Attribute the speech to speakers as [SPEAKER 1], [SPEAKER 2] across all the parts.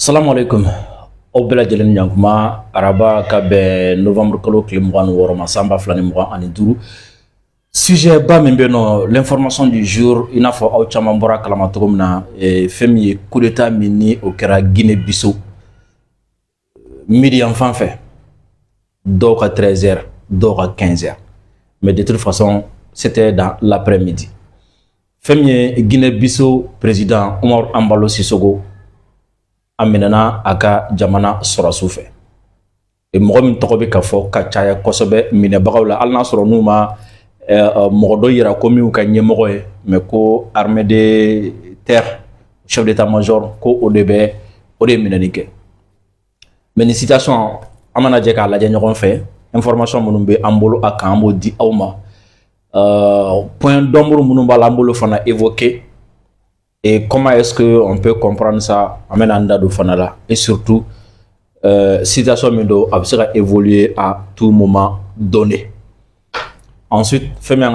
[SPEAKER 1] Salam alaikum. Aw bɛɛ lajɛlen ɲankuma araba ka bɛn novembre kalo tile 26 ma san 2025 sujet ba min bɛ nɔ l'information du jour i n'a fɔ aw caman bɔra kalama cogo min na fɛn min ye coup d'état min ni o kɛra Guinée Bissau midi yan fan fɛ dɔw ka 13h dɔw ka 15h mais de toute façon c'était dans l'après-midi fɛn min ye Guinée Bissau président Umaru Embalo Sissoco aminana a ka jamana sɔrɔsiw fɛ mɔgɔ min tɔgɔ bɛ ka fɔ ka caya kosɛbɛ minɛbagaw la hali n'a sɔrɔ n'u ma mɔgɔ dɔ yira ko min ka ɲɛmɔgɔ ye mais ko armée de terre chef d'état-major ko o de ye minɛni kɛ mais nin situation an mana jɛ k'a lajɛ ɲɔgɔn fɛ information minnu bɛ an bolo a kan an b'o di aw ma point d'ombre minnu b'a la an b'olu fana évoquer. Et comment est-ce qu'on peut comprendre ça et surtout, situation a évoluer à tout moment donné. Ensuite, fait un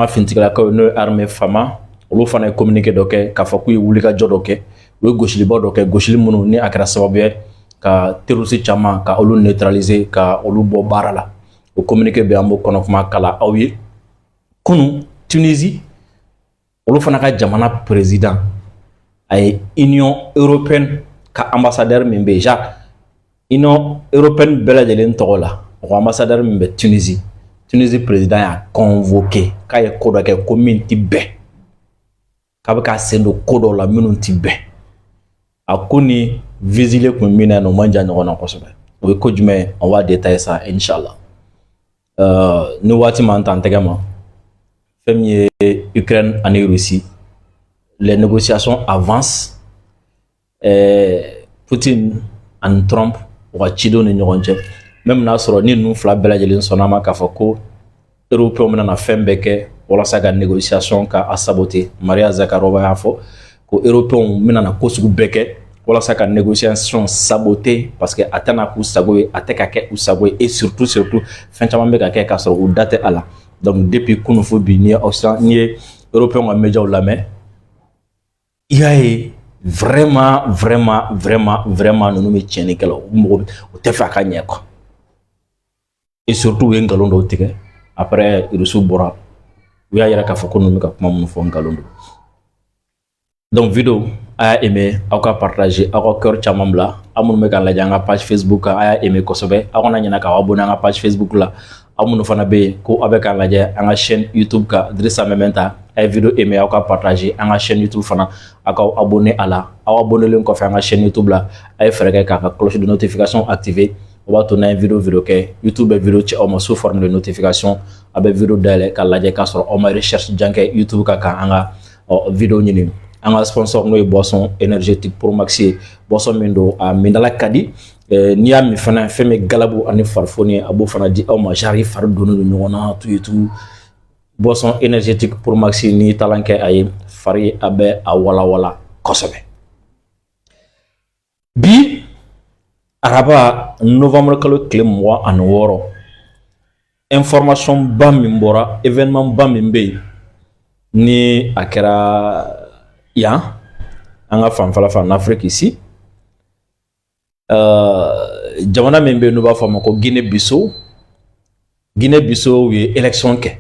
[SPEAKER 1] armée fama, on a communiqué doké, k'a fait wulika jodoké, le gauche libre doké, gauche libre ni akra sababé, ka terroriste chama, ka olu neutraliser, ka olu bo barala. On communiqué bien mo konofma kala awi. Kunu Tunisie, on a fait jamana président. Ay Union européenne ka ambassadeur min be ja Union européenne bɛɛ lajɛlen tɔgɔ la o ambassadeur min bɛ Tunisie président y'a convoqué k'a ye ko dɔ kɛ ko min ti bɛn k'a bɛ k'a sen don ko dɔw la minnu ti bɛn a ko ni visile kun min na yen nɔ o man jan ɲɔgɔn na kosɛbɛ o ye ko jumɛn ye on va détailler ça inchallah ni waati m'an ta an tɛgɛ ma fɛn min ye Ukraine ani Russie. Les négociations avancent. Poutine et Trump ou Chido ni ɲɔgɔn cɛ même n'a sɔrɔ ni ninnu fila bɛɛ lajɛlen sɔnna ma k'a fɔ ko européens bɛna fɛn bɛɛ kɛ walasa ka négociation ka a saboter Maria Zakharova y'a fɔ ko européens bɛna ko sugu bɛɛ kɛ walasa ka négociation saboter parce que a tɛna k'u sago ye a tɛ ka kɛ u sago ye et surtout fɛn caman bɛ ka kɛ k'a sɔrɔ u da tɛ a la donc depuis kunu fo bi ni ye européens ka médiaw lamɛn. Il y a vraiment nous me tiennent que l'on te fait gagner quoi. Et surtout un galon d'eau après il reçoit bora. Il y a un café qu'on nous met comme un galon d'eau. Donc vidéo a aimé, a partagé, a cœur chamambla, a mon mec à la page Facebook a aimé kosobe, a on a n'a qu'à abonner à la page Facebook là. Amuno fana be ko avec an lajɛ an ka chaîne YouTube ka Drissa Mementa ay vidéo aimé aw ka partager an ka chaîne YouTube fana aw ka abonner à la aw abonner len kɔfɛ an ka chaîne YouTube la ay fɛrɛ kɛ k'a ka cloche de notification activer o b'a to n'an ye vidéo kɛ YouTube bɛ vidéo ci aw ma sous forme de notification a bɛ vidéo dayɛlɛ ka lajɛ k'a sɔrɔ aw ma recherche jan kɛ YouTube ka kan an ka vidéo ɲini an ka sponsor n'o ye boisson énergétique Pro Max ye boisson min don a mindala ka di n'i y'a min fana fɛn min galabu ani farifoni a b'o fana di aw ma jari fari donnen don ɲɔgɔn na tout boisson énergétique Pro Max ni talan kɛ a ye fari a bɛ a walawala kosɛbɛ bi araba novembre kalo tile 26 information ba min bɔra événement ba min bɛ yen ni a kɛra yan an ka fanfɛla fɛ en Afrique ici jamana min bɛ yen n'u b'a fɔ a ma ko Guinée Bissau ye élection kɛ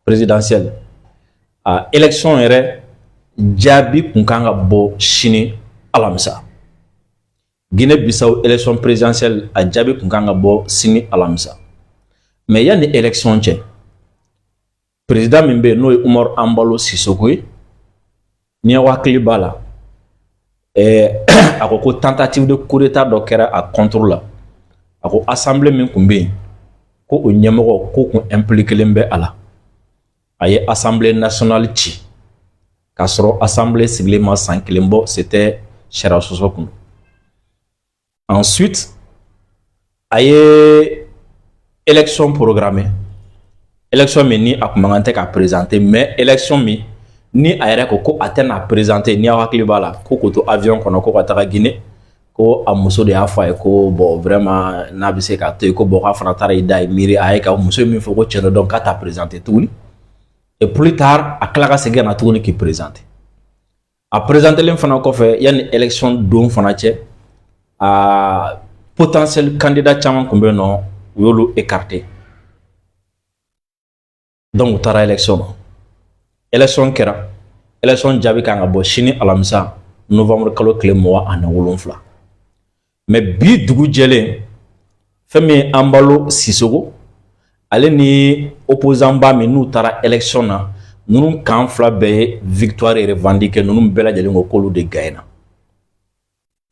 [SPEAKER 1] présidentielle a élection yɛrɛ jaabi kun kan ka bɔ sini alamisa Guinée Bissau élection présidentielle a jaabi kun kan ka bɔ sini alamisa mais yanni élection cɛ président min bɛ yen n'o ye Umaru Embalo Sissoco ye ni y'aw hakili b'a la a ko tentative de coup d'état dɔ kɛra a contre la a ko assemblée min kun bɛ yen ko o ɲɛmɔgɔ ko kun impliquelen bɛ a la a ye assemblée nationale ci k'a sɔrɔ assemblée sigilen ma san kelen bɔ c'était sariya sɔsɔ kun ensuite a ye élection programmée élection min ni a kun man kan tɛ ka présenter mais élection min ni a yɛrɛ ko a tɛna présenter ni aw hakili b'a la ko k'o to avion kɔnɔ ko ka taga Guinée ko a muso de y'a fɔ a ye ko bon vraiment n'a bɛ se k'a to yen ko bon k'a fana taara i da ye miiri a ye ka muso ye min fɔ ko cɛ dɔ dɔn k'a t'a présenter tuguni et plus tard a tila ka segin ka na tuguni k'i présenter a présenter len fana kɔfɛ yanni élection don fana cɛ potentiel candidat caman kun bɛ yen nɔ u y'olu écarté. Donc u taara élection na. Élection kɛra. Élection jaabi kan ka bɔ sini alamisa novembre kalo tile 27. Mais bi dugu jɛlen fɛn min ye Anbalo Sisoko ale ni opposant ba min n'u taara élection na ninnu kan fila bɛɛ ye victoire revendiquée ninnu bɛɛ lajɛlen ko k'olu de gagné na.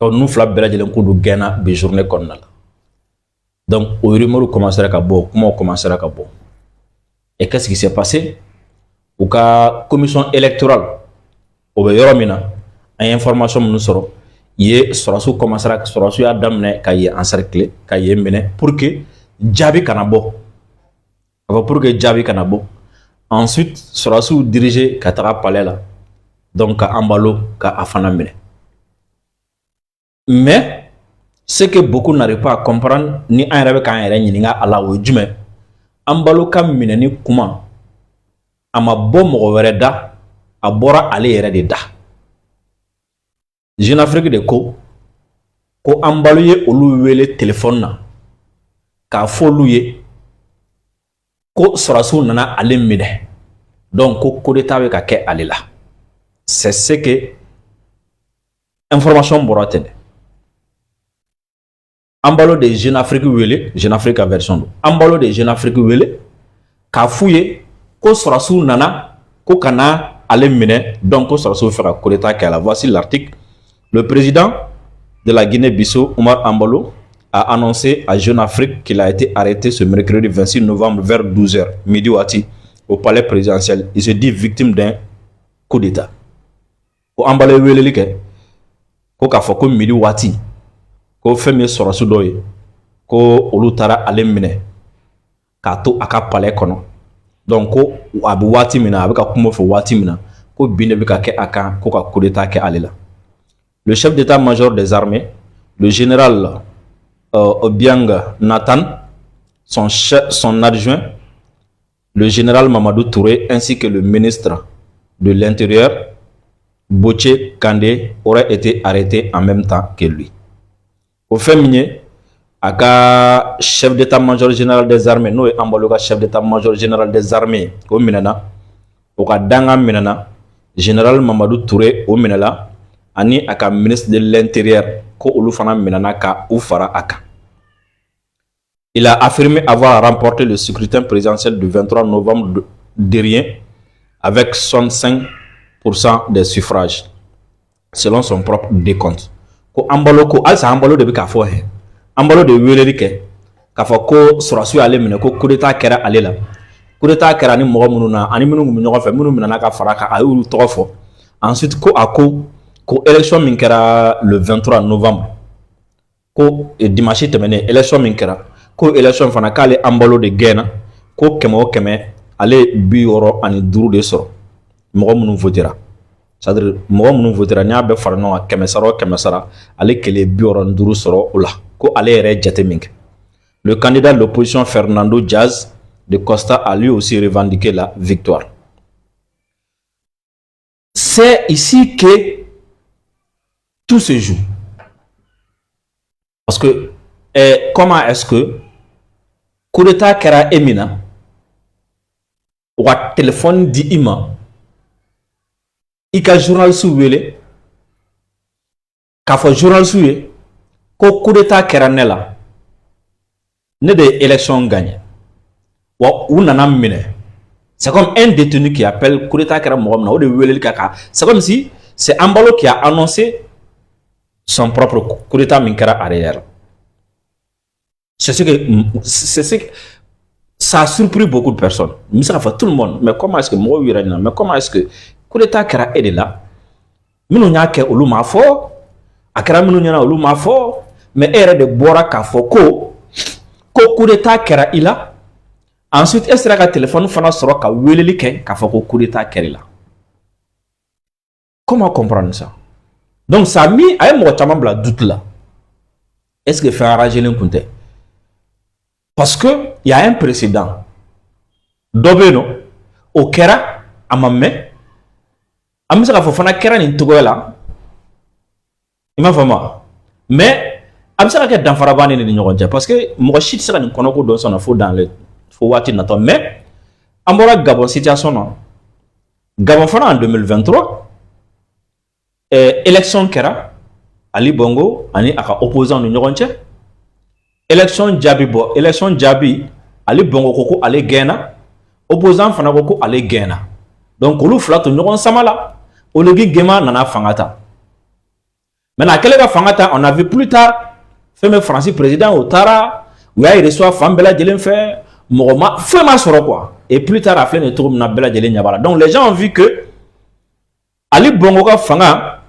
[SPEAKER 1] Donc ninnu fila bɛɛ lajɛlen k'olu gagné na bi journée kɔnɔna la. Donc o rumeur commencera ka bɔ, kumaw commencera ka bɔ. Et qu'est-ce qui s'est passé? U ka commission électorale o bɛ yɔrɔ min na an ye information minnu sɔrɔ ye sɔrɔsiw commencera sɔrɔsiw y'a daminɛ ka ye encercler ka ye minɛ pour que jaabi kana bɔ. Pour que jaabi kana bɔ. Ensuite sɔrɔsiw diriger ka taga palais la. Donc ka Anbalo ka a fana minɛ. Mais ce que beaucoup n'arrivent pas à comprendre ni an yɛrɛ bɛ k'an yɛrɛ ɲininka a la o ye jumɛn? Anbalo ka minɛni kuma a ma bɔ mɔgɔ wɛrɛ da, a bɔra ale yɛrɛ de da. Jeune Afrique de ko Anbalo ye olu wele téléphone na k'a fɔ olu ye ko sɔrɔsiw nana ale minɛ. Donc ko coup d'état bɛ ka kɛ ale la. C'est ce que information bɔra ten. Anbalo de Jeune Afrique wele, Jeune Afrique a version do. Anbalo de Jeune Afrique wele k'a f'u ye ko sɔrɔsiw nana ko kana ale minɛ. Donc ko sɔrɔsiw fɛ ka coup d'état kɛ a la. Voici l'article. Le président de la Guinée-Bissau, Omar Anbalo, a annoncé à Jeune Afrique qu'il a été arrêté ce mercredi 26 novembre vers 12h, midi wati, au palais présidentiel. Il se dit victime d'un coup d'état. Ko Anbalo weleli kɛ ko k'a fɔ ko midi wati ko fɛn min ye sɔrɔsiw dɔ ye ko olu taara ale minɛ k'a to a ka palais kɔnɔ. Donc ko a bɛ waati min na a bɛ ka kuma fɔ waati min na ko bin de bɛ ka kɛ a kan ko ka coup d'état kɛ ale la. Le chef d'état-major des armées, le général Obiang Nathan, son adjoint, le général Mamadou Touré, ainsi que le ministre de l'Intérieur, Botché Kandé, auraient été arrêtés en même temps que lui. Au fait, aka chef d'état-major général des armées, nous Anbalo ka chef d'état-major général des armées, au minana, au ka danga minana, général Mamadou Touré, au minala, ani aka ministre de l'Intérieur ko olu fana minana ka u fara aka. Il a affirmé avoir remporté le scrutin présidentiel du 23 novembre dernier avec 65% des suffrages selon son propre décompte. Ko Anbalo ko alsa Anbalo de bi ka fɔ he. Anbalo de weleli kɛ ka fɔ ko sɔrɔsiw ale minɛ ko coup d'état kɛra ale la. Coup d'état kɛra ni mɔgɔ minnu na ani minnu kun bɛ ɲɔgɔn fɛ minnu minana ka fara ka a y'olu tɔgɔ fɔ. Ensuite ko a ko élection min kɛra le 23 novembre ko dimanche tɛmɛnen élection min kɛra ko élection fana k'ale Anbalo de gagna ko 100 ale 65 de sɔrɔ mɔgɔ minnu votera. C'est-à-dire mɔgɔ minnu votera n'i y'a bɛɛ fara ɲɔgɔn kan 100 sara ale kelen 65 sɔrɔ o la ko ale yɛrɛ jate min kɛ. Le candidat de l'opposition Fernando Diaz de Costa a lui aussi revendiqué la victoire. C'est ici que tout se joue. Parce que comment est-ce que coup d'état kɛra Emina ou a téléphone di ima i ka journaliste wele k'a fɔ journaliste ye ko coup d'état kɛra ne la ne de élection gagné wa u nana minɛ. C'est comme un détenu qui appelle coup d'état kɛra mɔgɔ min na o de weleli ka kan. C'est comme si c'est Anbalo qui a annoncé son propre coup d'état min kɛra arrière. C'est ce que ça a surpris beaucoup de personnes. Mais ça fait tout le monde. Mais comment est-ce que moi mais comment est-ce que coup d'état kɛra e de la minnu y'a kɛ olu m'a fɔ a kɛra minnu ɲɛna olu m'a fɔ mais e yɛrɛ de bɔra k'a fɔ ko coup d'état kɛra i la. Ensuite e sera ka téléphone fana sɔrɔ ka weleli kɛ k'a fɔ ko coup d'état kɛra i la. Comment comprendre ça? Donc ça a mis a ye mɔgɔ caman bila doute la. Est-ce que fɛn arrangelen kun tɛ? Parce que il y a un précédent. Dɔ bɛ yen nɔ o kɛra a ma mɛn. An bɛ se k'a fɔ fana kɛra nin cogoya la. I m'a faamu wa? Mais a bɛ se ka kɛ danfara b'an ni ɲɔgɔn cɛ parce que mɔgɔ si tɛ se ka nin kɔnɔko dɔn sɔnna fo dans le fo waati natɔ mais an bɔra Gabon situation na Gabon fana en 2023 élection kɛra Ali Bongo ani a ka opposant ni ɲɔgɔn cɛ élection jaabi bɔ élection jaabi Ali Bongo ko ko ale gɛnna opposant fana ko ko ale gɛnna donc olu fila to ɲɔgɔn sama la Oligui Nguema nana fanga ta maintenant kɛlen ka fanga ta on a vu plus tard fɛn France président o taara u y'a reçoit fan bɛɛ lajɛlen fɛ mɔgɔ ma fɛn ma sɔrɔ quoi et plus tard a filɛ nin cogo min na bɛɛ lajɛlen ɲɛ b'a la donc les gens ont vu que Ali Bongo ka fanga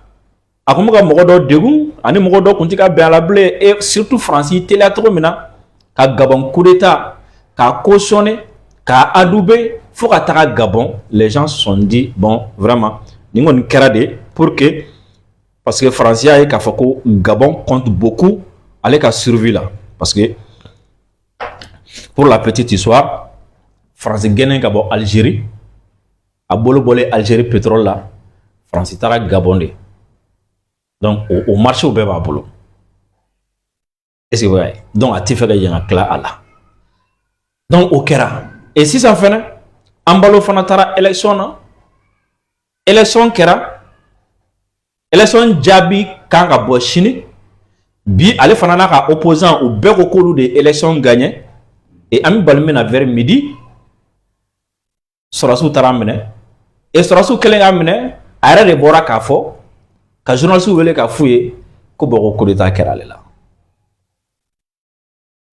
[SPEAKER 1] a kun bɛ ka mɔgɔ dɔ degun ani mɔgɔ dɔ kun tɛ ka bɛn a la bilen et surtout France teliya cogo min na ka Gabon coup d'état k'a cautionné k'a adoubé fo ka taga Gabon les gens se sont dit bon vraiment nin kɔni kɛra de pour que parce que France y'a ye k'a fɔ ko Gabon compte beaucoup ale ka survie là parce que pour la petite histoire France gɛnnen ka bɔ Algérie a bolo bɔlen Algérie pétrole la France taara Gabon de donc au marché bɛɛ b'a bolo est-ce que vous voyez donc a tɛ fɛ ka yen ka tila a la donc o kɛra et sisan fɛnɛ an balo fana taara élection na élection kɛra élection jaabi kan ka bɔ sini bi ale fana n'a ka opposant u bɛɛ ko k'olu de élection gagné et an bɛ bali min na vers midi sɔrɔsiw taara minɛ et sɔrɔsiw kɛlen k'a minɛ a yɛrɛ de bɔra k'a fɔ ka journaliste wele k'a f'u ye ko bon ko coup d'état kɛra ale la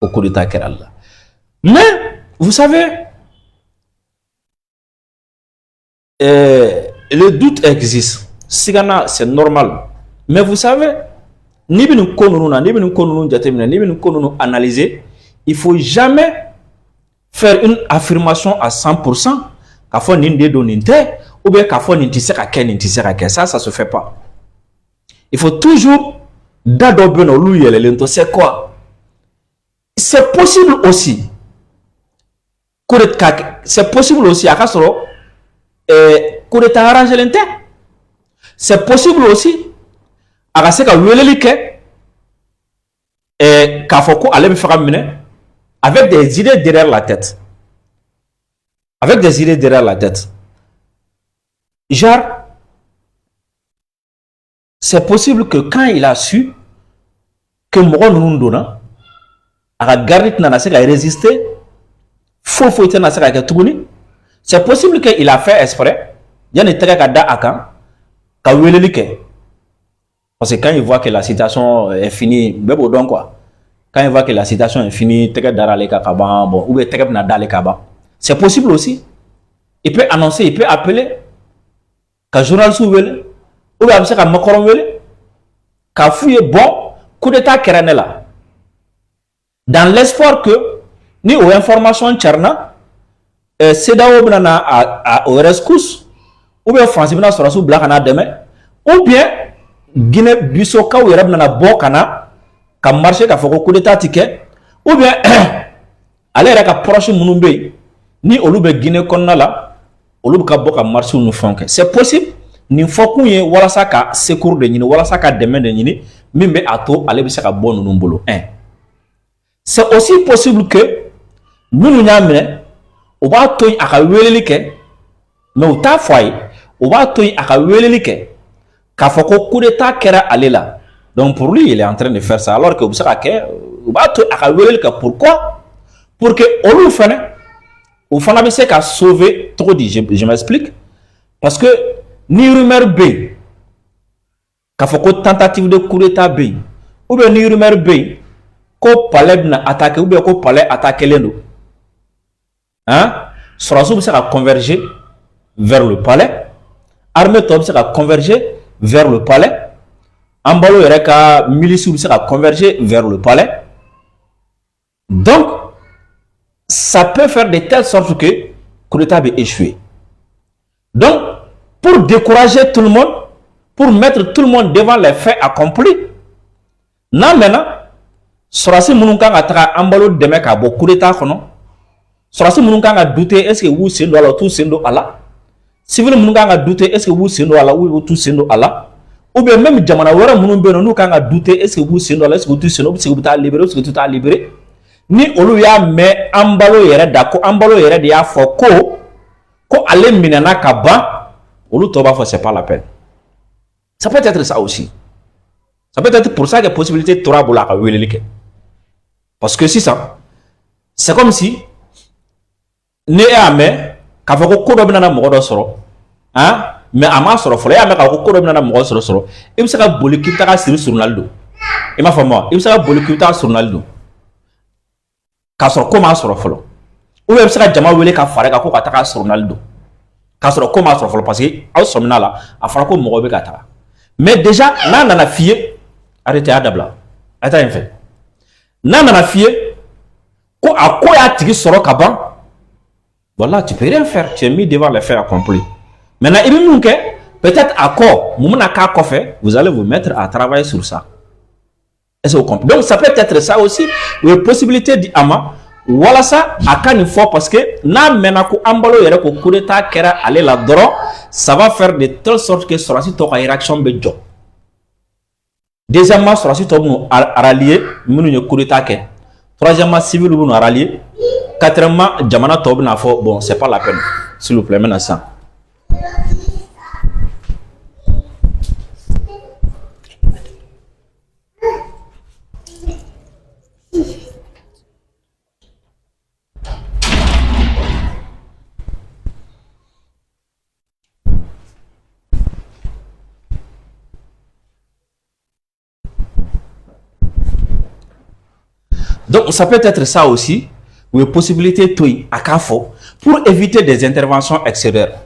[SPEAKER 1] ko coup d'état kɛra ale la mais vous savez le doute existe sigana c'est normal mais vous savez ni bi nin ko ninnu na ni bi nin ko ninnu jateminɛ ni bi nin ko ninnu analyser il faut jamais faire une affirmation à 100% k'a fɔ nin de don nin tɛ ou bien k'a fɔ nin tɛ se ka kɛ nin tɛ se ka kɛ ça se fait pas il faut toujours da dɔ bɛ yen nɔ olu yɛlɛlen to c'est quoi c'est possible aussi c'est possible aussi a ka sɔrɔ coup d'état arrangé tɛ c'est possible aussi a ka se ka weleli kɛ k'a fɔ ko ale bɛ fɛ ka minɛ avec des idées derrière la tête avec des idées derrière la tête genre c'est possible que quand il a su que mɔgɔ ninnu donna a ka garde tɛna se ka résister foyi tɛna se ka kɛ tuguni c'est possible que il a fait exprès yanni tɛgɛ ka da a kan ka weleli kɛ parce que quand il voit que la situation est finie bɛɛ b'o dɔn quoi quand il voit que la situation est finie tɛgɛ dara ale kan ka ban bon ou bien tɛgɛ bɛna da ale kan ban c'est possible aussi il peut annoncer il peut appeler ka journaliste wele ou bien a bɛ se ka makɔrɔ wele k'a f'u ye bon coup d'état kɛra ne la dans l'espoir que ni o information carinna CEDEAO bɛna na au rescousse ou bien France bɛna sɔrɔsiw bila ka na dɛmɛ ou bien Guinée Bissau-Kaw yɛrɛ bɛna na bɔ ka na ka marché k'a fɔ ko coup d'état ti kɛ ou bien ale yɛrɛ ka proche minnu bɛ yen ni olu bɛ Guinée kɔnɔna la olu bɛ ka bɔ ka marché ni fɛnw kɛ c'est possible nin fɔkun ye walasa ka secours de ɲini walasa ka dɛmɛ de ɲini min bɛ a to ale bɛ se ka bɔ ninnu bolo c'est aussi possible que minnu y'a minɛ o b'a to yen a ka weleli kɛ mais u t'a fɔ a ye o b'a to yen a ka weleli kɛ k'a fɔ ko coup d'état kɛra ale la donc pour lui il est en train de faire ça alors que u bɛ se ka kɛ u b'a to yen a ka weleli kɛ pourquoi pour que olu fana u fana bɛ se ka sauver cogo di je m'explique parce que ni rumeur bɛ yen k'a fɔ ko tentative de coup d'état bɛ yen ou bien ni rumeur bɛ yen ko palais bɛna attaquer ou bien ko palais attaquelen don sɔrɔsiw bɛ se ka converger vers le palais armée tɔw bɛ se ka converger vers le palais an balo yɛrɛ ka miliciw bɛ se ka converger vers le palais donc ça peut faire de telle sorte que coup d'état va échouer donc pour décourager tout le monde pour mettre tout le monde devant les faits accomplis na maintenant sɔrɔsi minnu kan ka taga an balo dɛmɛ k'a bɔ coup d'état kɔnɔ sɔrɔsi minnu kan ka douter est-ce que u b'u sen don a la u t'u sen don a la civil minnu kan ka douter est-ce que u b'u sen don a la ou u t'u sen don a la ou bien même jamana wara munun be no nu kan ga douter est-ce que vous sen do la est-ce que tu sen do est-ce que vous ta libérer est-ce que tu ta libérer ni olu ya me ambalo yere da ko ambalo yere de ya fo ko ale minana ka ban olu to ba fo c'est pas la peine. Ça peut être ça aussi. Ça peut être pour ça que possibilité tora bola ka welelike. Parce que si ça c'est comme si ne ame ka fo ko do bina na mo do soro hein mais ama soro fo ya me ka ko do bina na mo soro e bi se ka boli ki ta ka siri sur Ronaldo e ma fo mo e bi se ka boli ki ta sur Ronaldo ka soro ko ma soro folo ou e bi se ka jama wele ka fare ka ko ka ta ka sur Ronaldo ka soro ko ma soro folo parce que aw somina la a fara ko mo be ka ta mais déjà na nana fier arrêtez à dabla ata en fait na nana fier ko a ko ya tigi soro ka ban voilà tu peux rien faire tu es mis devant les faits accomplis maintenant il nous que peut-être accord moumna ka kofe vous allez vous mettre à travailler sur ça est-ce que vous comprenez donc ça peut être ça aussi une possibilité d'ama voilà ça à quand il faut parce que na mena ko ambalo yere ko coup d'état kera aller là dro ça va faire de telle sorte que sur la site réaction be job deuxièmement sur la site nous rallier minu coup d'état ke troisièmement civil nous rallier quatrièmement jamana tob na fo bon c'est pas la peine s'il vous plaît maintenant ça. Donc ça peut être ça aussi, ou une possibilité à Kafo pour éviter des interventions extérieures.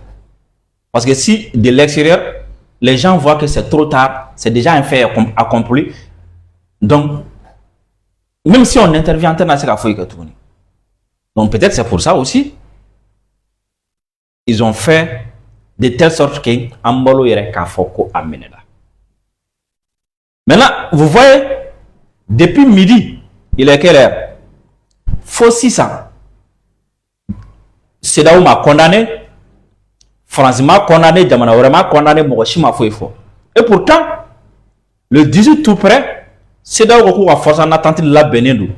[SPEAKER 1] Parce que si de l'extérieur, les gens voient que c'est trop tard, c'est déjà un fait accompli. Donc, même si on intervient en temps, donc peut-être c'est pour ça aussi. Ils ont fait de telle sorte que Ambolo yere Kafoko amené là. Maintenant, vous voyez, depuis midi, il est quelle heure? Faut 600. C'est là où m'a condamné. France m'a condamné, Jamana m'a condamné, Mogoshima Fouifo. Et pourtant, le 18 tout près, c'est là où on a forcé en attente de la Benedou.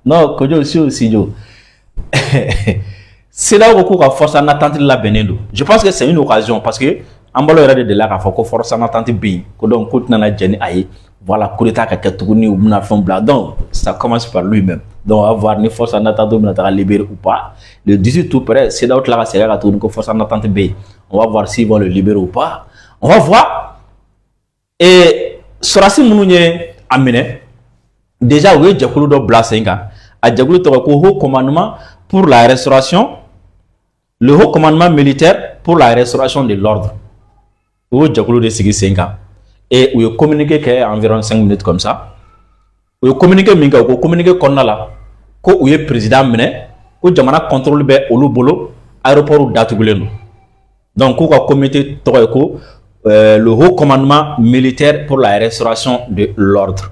[SPEAKER 1] Non, Kojo aussi, Joe. C'est là où on a forcé en attente de la Benedou. Je pense que c'est une occasion parce que Ambalo era de là qu'il faut force en attente bien que donc côté nana jeni aye voilà coup d'état ka ketuguni ou na fond blanc donc ça commence par lui-même donc on va voir ni force en attente de la libérer ou pas le 18 tout près c'est là où la c'est là que force en attente bien on va voir s'ils vont le libérer ou pas on va voir et sorasi mununye amené déjà oui jakulu do blasenga a jakulu to ko haut commandement pour la restauration le haut commandement militaire pour la restauration de l'ordre. Où Jakulu de Sigi 5 ans. Et où il communiqué environ 5 minutes comme ça. Où il communiqué minga, où il communiqué qu'on a là. Où il président mené, où Jamana contrôle be Olu Bolo, aéroport ou Datuguleno. Donc, où il comité le haut commandement militaire pour la restauration de l'ordre.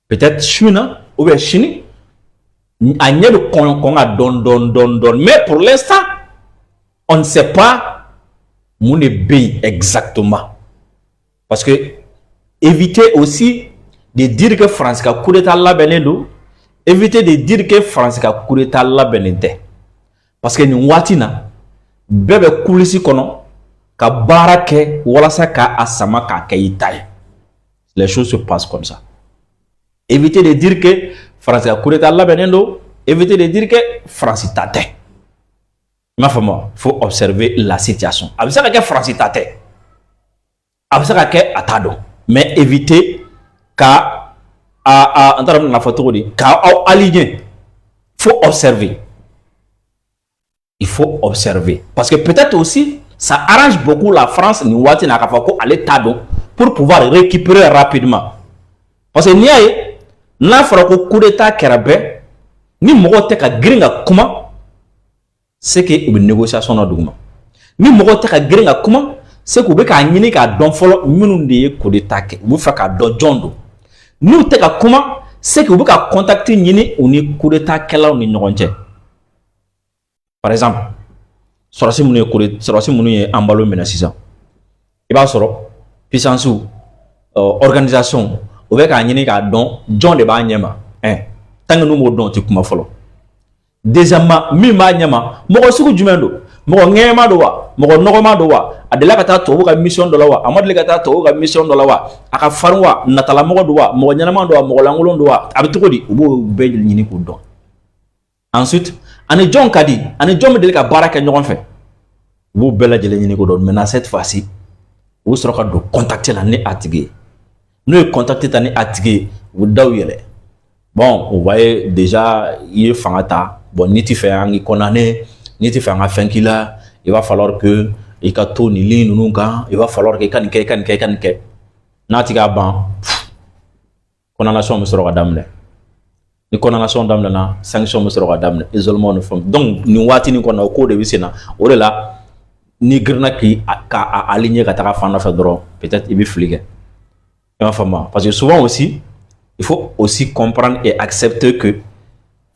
[SPEAKER 1] Peut-être Chine, ou bien Chine, a n'y a de qu'on a don. Mais pour l'instant, on ne sait pas. Mon pays exactement parce que éviter aussi de dire que France a coup d'état la benendo éviter de dire que France a coup d'état la benente parce que nous watina bébé coulisi kono ka barake wala sa ka asama ka kayitaï les choses se passent comme ça éviter de dire que France a coup d'état la benendo éviter de dire que France tate. Ma femme, il faut observer la situation. Avec ça, il faut atado. Mais éviter qu'à la photo, qu'à aligner. Il faut observer. Il faut observer. Parce que peut-être aussi, ça arrange beaucoup la France, pour pouvoir récupérer rapidement. Parce que n'y a pas de coup d'état qui est ni mogote ka gringa comment c'est que une négociation na duguma ni mogote ka gringa comment c'est que be ka nyini ka don folo minnu de coup d'état ke bu fa ka don jondo ni te ka comment c'est que be ka contacter nyini ou ni coup d'état kala ni ñogonte par exemple sɔrɔsi minnu ye an balo minɛ sisan i b'a sɔrɔ puissance organisation o bɛ k'a ɲini k'a dɔn jɔn de b'a ɲɛma tant que n'u m'o dɔn o tɛ kuma fɔlɔ deuxièmement min b'a ɲɛma mɔgɔ sugu jumɛn don mɔgɔ ŋɛɲɛma don wa mɔgɔ nɔgɔma don wa a delila ka taa tubabu ka mission dɔ la wa a ma deli ka taa tubabu ka mission dɔ la wa a ka farin wa natalamɔgɔ don wa mɔgɔ ɲɛnama don wa mɔgɔ lankolon don wa a bɛ cogo di u b'o bɛɛ ɲini k'o dɔn ensuite ani jɔn ka di ani jɔn bɛ deli ka baara kɛ ɲɔgɔn fɛ u b'u bɛɛ lajɛlen ɲini k'o dɔn maintenant cette fois-ci u bɛ sɔrɔ ka don contact la ni a tigi ye n'u ye contact ta ni a tigi ye u bɛ da u yɛlɛ bon o b'a ye déjà i ye fanga ta bon n'i t'i fɛ an k'i condamné n'i t'i fɛ an ka fɛn k'i la il va falloir que i ka to nin ligne ninnu kan il va falloir que i ka nin kɛ i ka nin kɛ i ka nin kɛ n'a tigi a ban condamnation bɛ sɔrɔ ka daminɛ ni condamnation daminɛna sanction bɛ sɔrɔ ka daminɛ isolement ni fɛnw donc nin waati nin kɔnɔ o ko de bɛ sen na o de la ni girinna k'a aligner ka taga fan dɔ fɛ dɔrɔn peut-être i bɛ fili kɛ i m'a faamu parce que souvent aussi il faut aussi comprendre et accepter que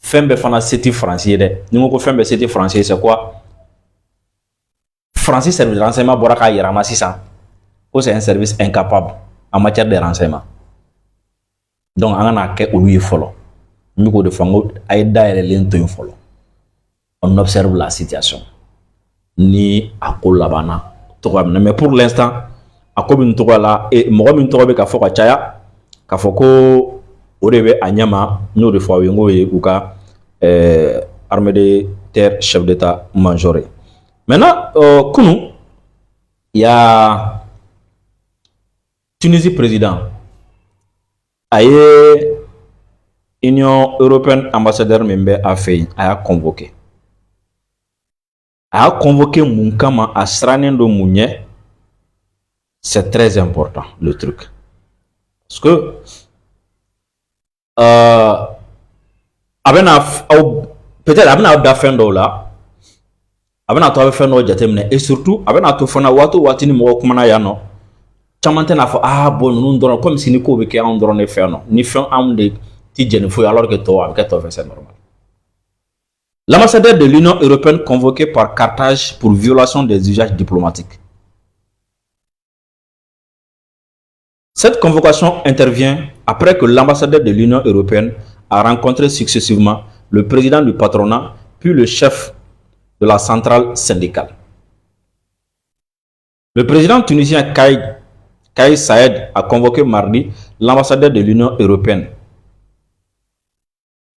[SPEAKER 1] fɛn bɛɛ fana se tɛ faransi ye dɛ ni ko ko fɛn bɛɛ se tɛ faransi ye c'est quoi Francis service de renseignement bɔra k'a yira an na sisan ko c'est un service incapable en matière de renseignement donc an ka n'a kɛ olu ye fɔlɔ n bɛ k'o de fɔ n ko a ye dayɛlɛlen to yen fɔlɔ on observe la situation ni a ko labanna cogoya min na mais pour l'instant a ko bɛ nin cogoya la mɔgɔ min tɔgɔ bɛ ka fɔ ka caya k'a fɔ ko o de bɛ a ɲɛma n y'o de fɔ aw ye n k'o ye u ka armée de terre chef d'état major ye maintenant kunu il y a Tunisie président a ye Union européenne ambassadeur min bɛ a fɛ yen a y'a convoqué mun kama a sirannen don mun ɲɛ c'est très important le truc parce que a bɛna aw peut-être a bɛna aw da fɛn dɔw la a bɛna to a bɛ fɛn dɔw jateminɛ et surtout a bɛna to fana waati o waati ni mɔgɔ kumana yan nɔ caman tɛna fɔ bon ninnu dɔrɔn comme si ni ko bɛ kɛ anw dɔrɔn de fɛ yan nɔ ni fɛn anw de ti jɛni foyi alors que tɔw a bɛ kɛ tɔw fɛ c'est normal. L'ambassadeur de l'Union européenne convoqué par Carthage pour violation des usages diplomatiques. Cette convocation intervient après que l'ambassadeur de l'Union européenne a rencontré successivement le président du patronat puis le chef de la centrale syndicale. Le président tunisien Kais Saïed a convoqué mardi l'ambassadeur de l'Union européenne,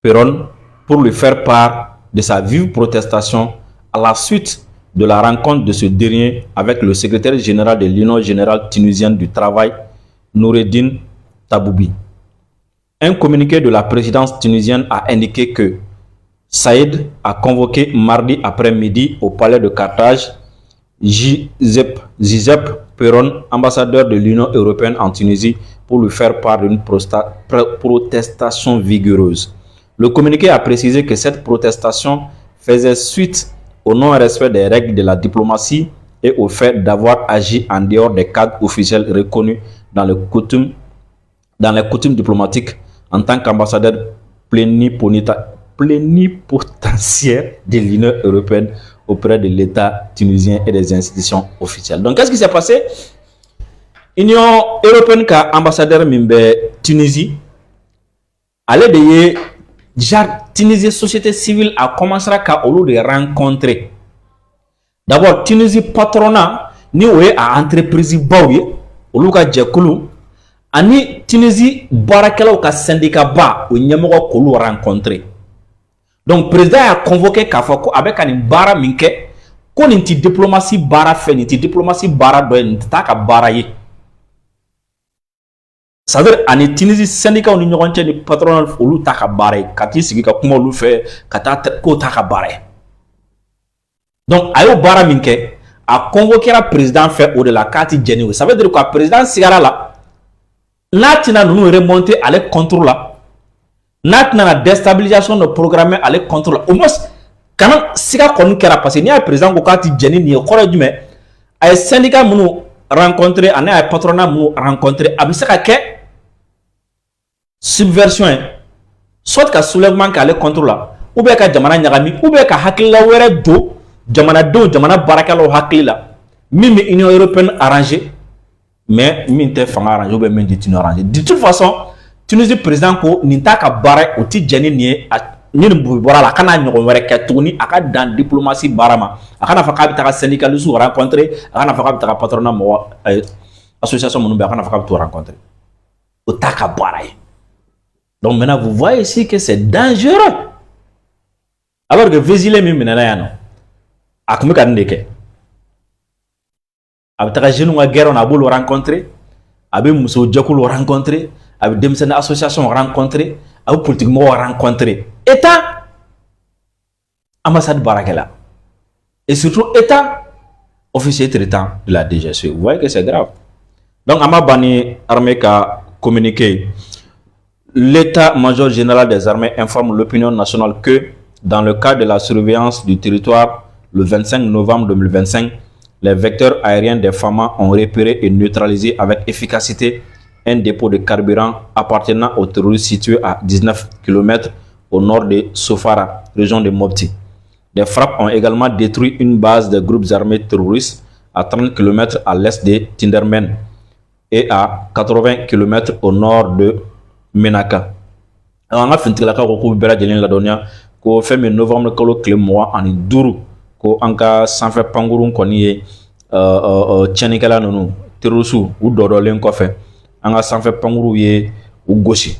[SPEAKER 1] Peron, pour lui faire part de sa vive protestation à la suite de la rencontre de ce dernier avec le secrétaire général de l'Union générale tunisienne du travail, Noureddine Taboubi. Un communiqué de la présidence tunisienne a indiqué que Saïd a convoqué mardi après-midi au palais de Carthage Zizep Peron, ambassadeur de l'Union européenne en Tunisie, pour lui faire part d'une protestation vigoureuse. Le communiqué a précisé que cette protestation faisait suite au non-respect des règles de la diplomatie et au fait d'avoir agi en dehors des cadres officiels reconnus dans les coutumes diplomatiques en tant qu'ambassadeur plénipotentiaire de l'Union européenne auprès de l'État tunisien et des institutions officielles. Donc, qu'est-ce qui s'est passé? Union européenne ka ambassadeur mimbe Tunisie, allez de déjà Tunisie société civile a commencé à de rencontrer. D'abord Tunisie patronat ni oye a entreprise baouye olu ka jekulu ani Tunisie barakela ka syndicat ba o nyamoko kolu rencontrer. Donc président a convoqué k'a fɔ ko avec ani bara minke ko nin ti diplomatie bara fait ni ti diplomatie bara do ni ta ka bara ye. Ça veut dire ani Tunisie syndicat ni ɲɔgɔn cɛ ni patronat olu ta ka bara ye ka ti sigi ka kuma olu fɛ ka taa ko ta ka bara ye. Donc ayo bara minke a convoqué la président fait au de la k'a ti jɛni o. Ça veut dire que président sigara la n'a tina nunu remonter ale contrôle la. N'a tina déstabilisation de programme ale contrôle la. Au moins kana siga kɔni kɛra parce que ni a président ko k'a ti jɛni ni ye kɔrɔ jumɛn a ye syndicat minnu rencontrer ani a ye patronat minnu rencontrer a bɛ se ka kɛ subversion ye soit ka soulèvement k'ale contre la ou bien ka jamana ɲagami ou bien ka hakilila wɛrɛ don jamana don jamana barakalo hakili la min bɛ Union européenne arrangé mais min tɛ fanga arrangé ou bien min tɛ Tunisie arrangé de toute façon Tunisie président ko nin t'a ka baara o tɛ jɛn ni nin ye ni nin bɔra la a kana ɲɔgɔn wɛrɛ kɛ tuguni a ka dan diplomatie baara ma a kana fɔ k'a bɛ taga syndicaliste rencontrer a kana fɔ k'a bɛ taga patronat mɔgɔ association minnu bɛ a kana fɔ k'a bɛ t'o rencontrer o t'a ka baara ye donc maintenant vous voyez ici que c'est dangereux alors que Vézilé min minɛna yan nɔ a tun bɛ ka nin de kɛ a bɛ taga jeunes ka guerre na a b'olu rencontrer a bɛ muso jɛkulu rencontrer a bɛ denmisɛnnin association rencontrer a bɛ politique mɔgɔw rencontrer État ambassade baarakɛla et surtout État officier traitant de la DGSE vous voyez que c'est grave donc an b'a ban ni armée ka communiqué l'état-major général des armées informe l'opinion nationale que dans le cadre de la surveillance du territoire le 25 novembre 2025, les vecteurs aériens des FAMA ont repéré et neutralisé avec efficacité un dépôt de carburant appartenant aux terroristes situé à 19 km au nord de Sofara, région de Mopti. Des frappes ont également détruit une base des groupes armés terroristes à 30 km à l'est de Tindermen et à 80 km au nord de Menaka. Alors, on a fait que novembre kalo tile 25 ko an ka sanfɛ pankurun kɔni ye tiɲɛnikɛla ninnu terrorisiw u dɔdɔlen kɔfɛ an ka sanfɛ pankuruw ye u gosi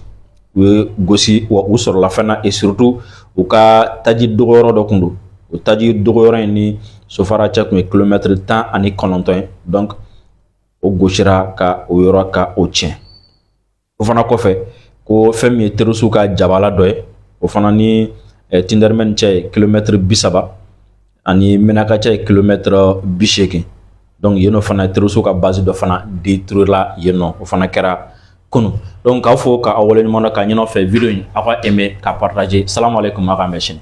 [SPEAKER 1] wa u sɔrɔla fana et surtout u ka taji dogoyɔrɔ dɔ kun don o taji dogoyɔrɔ in ni Sofara cɛ kun ye kilomètre 19 ye donc o gosira ka o yɔrɔ ka o tiɲɛ o fana kɔfɛ ko fɛn min ye terrorisiw ka jabala dɔ ye o fana ni Tindermen cɛ ye kilomètre 30 ani Menaka cɛ ye kilomètre 80 donc yen nɔ fana terrorisiw ka base dɔ fana détruire la yen nɔ o fana kɛra kunu donc k'aw fo k'aw waleɲuman dɔn ka ɲin'aw fɛ video in aw ka aimer ka partager salamu aleykum aw k'an bɛn sini